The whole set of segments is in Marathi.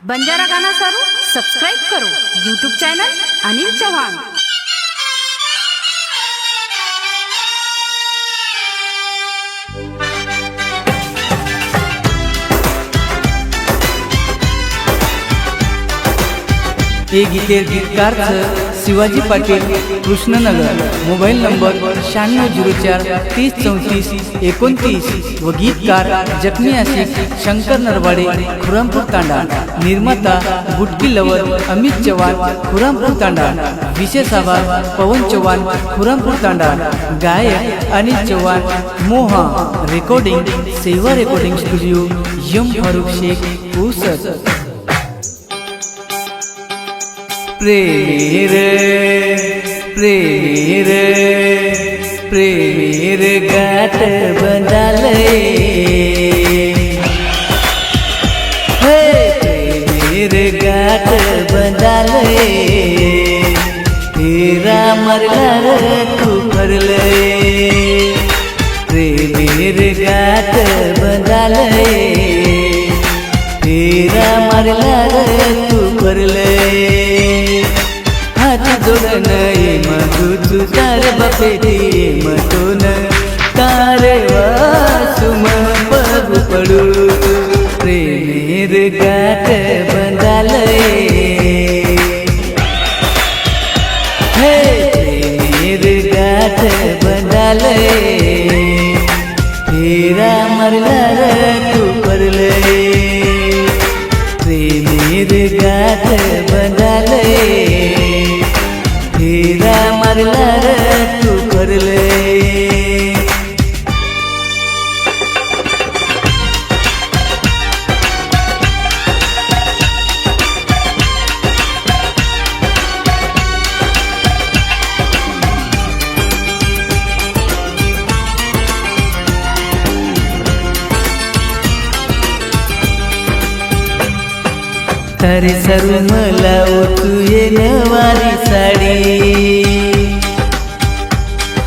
बंजारा गाना सारू सब्सक्राइब करो यूट्यूब चैनल अनिल चौहान। हे गीतकार शिवाजी पाटील कृष्णनगर, मोबाईल नंबर 9604303429 व गीतकार जखमी आशिक शंकर नरवाडे खुरामपूर तांडा, निर्माता बुटकी लवर अमित चव्हाण खुरामपूर तांडा, विशेष आभार पवन चव्हाण खुरामपूर तांडा, गायक अनिल चव्हाण मोहा, रेकॉर्डिंग सेवा रेकॉर्डिंग स्टुडिओ यम फारुख शेख उसर। प्रेमीर प्रेमीर प्रेमीर गाठ बंधाले, प्रेमीर गाठ बंधाले, तेरा मरला तू फरले, प्रेमीर गाठ बंधाले, तेरा मरला तू फरले। हात जोडन मधु तुझार बपेटी मधुन तारे वासुम बघू पडू, प्रेमीर गाठ बंधाले, हे प्रेमीर गाठ बंधाले, तेरा मरला तू परले, प्रेमीर गाठ बंधाले, तेरा मरला तू करले। तारे सरू मला तू ये नवारी साडी,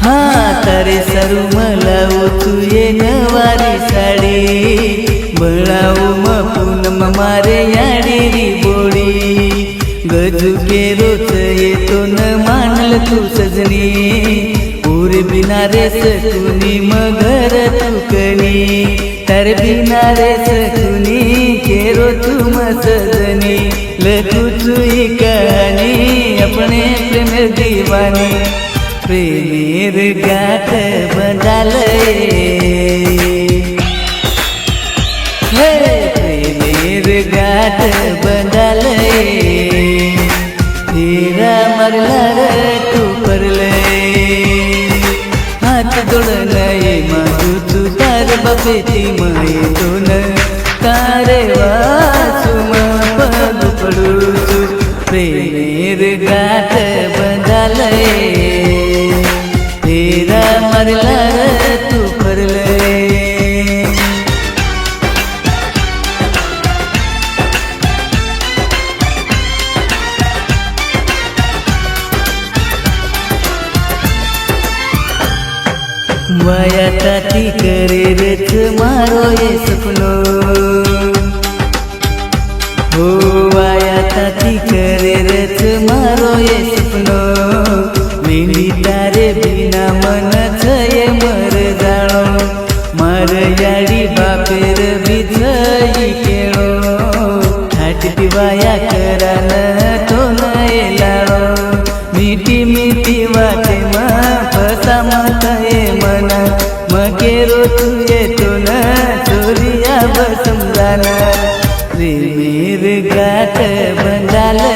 हा तारे सरू मला तू ये नवारी साडी, बळाऊ पूनम मारे याडीरी बोडी, गजू के रोच येतो न मानल तू सजनी, पूर बिना रे सकुनी मगर तुकनी, तर बिना रे सकुनी केरो तुम सजनी, लखू तुई कहानी अपने प्रेम दीवानी, प्रेमीर गाठ बंधाले, हे प्रेमीर गाठ बंधाले, तेरा मरला तू परले। हात जोडन मधु तुझार बपेटी मैदून तारे वासुम बघू पडू, प्रेमीर गाठ बंधाले, तेरा मरला तू परले। वाया ताती करे रच मारो ये सपनो, हो वाया ताती करे रच मारो ये सपनो, मेली तारे बिना मन छये मर जाणो, मर याडी बापेर बिछई केळो, हाट पिवाया करान तो नये लाळो, मीठी मीठी वाटे मा फसा मताये मना, मकेरो तू येतो न चोरिया बसमजाना, प्रेमीर गाठ बंधाले,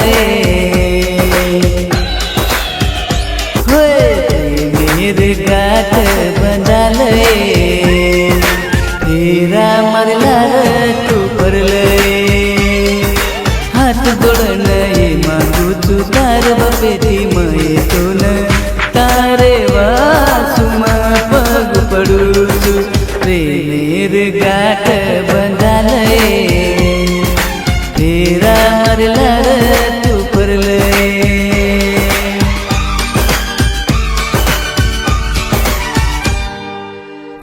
होय प्रेमीर गाठ बंधाले, तेरा मरला तू परले। हात जोडन मागू तू तार बपेटी मैदून तारे वासुम बघू पडू, प्रेमीर गाठ बंधाले, तेरा मरला तू परले।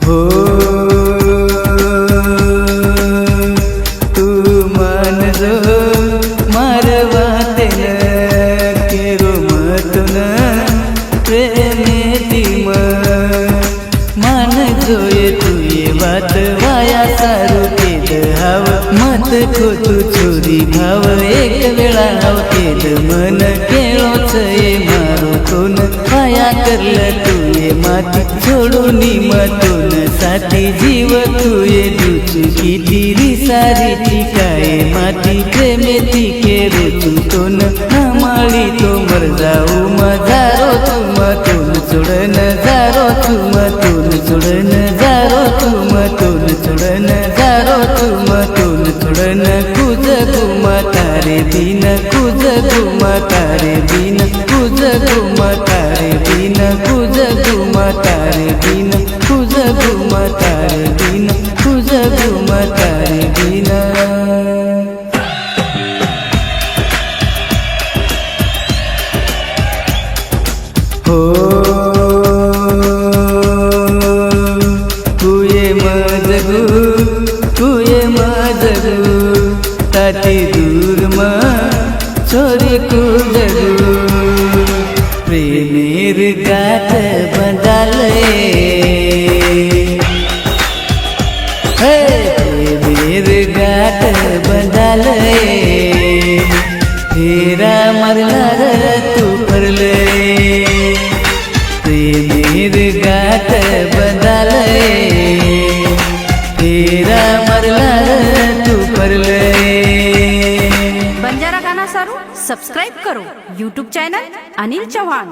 हो तू मन जो देखो तू छोरी भाव एक वेळा होते मन केळोच ये मारो तोन पाया करल तू ये माती छोडून मतून साथी जीव तू ये दुचू किती सारीची काय माती प्रेमेती के रुचू तोन माळी तो मर जाऊ मजारो तू मतून सोडन जारो तू मतून सोडन जारो तू मतून सोडन जारो तू मतून सोडन कुज गुमा तारे दिन कुज गुमा तारे दिन कुज गुमा तारे दिन कुज गुमा तारे दिन कुज गुमा तारे दिन कुज गुमा तारे दिन हो कुये मजगू ताती दूर मा छोरी कुजगू प्रेमेर गाठ बंधाले प्रेमेर गाठ बंधाले फेरा मारला तू फरले प्रेमेर गाठ बंधाले फेरा मारला तू फरले बंजारा गाना सारू सब्सक्राइब करो यूट्यूब चैनल अनिल चौहान।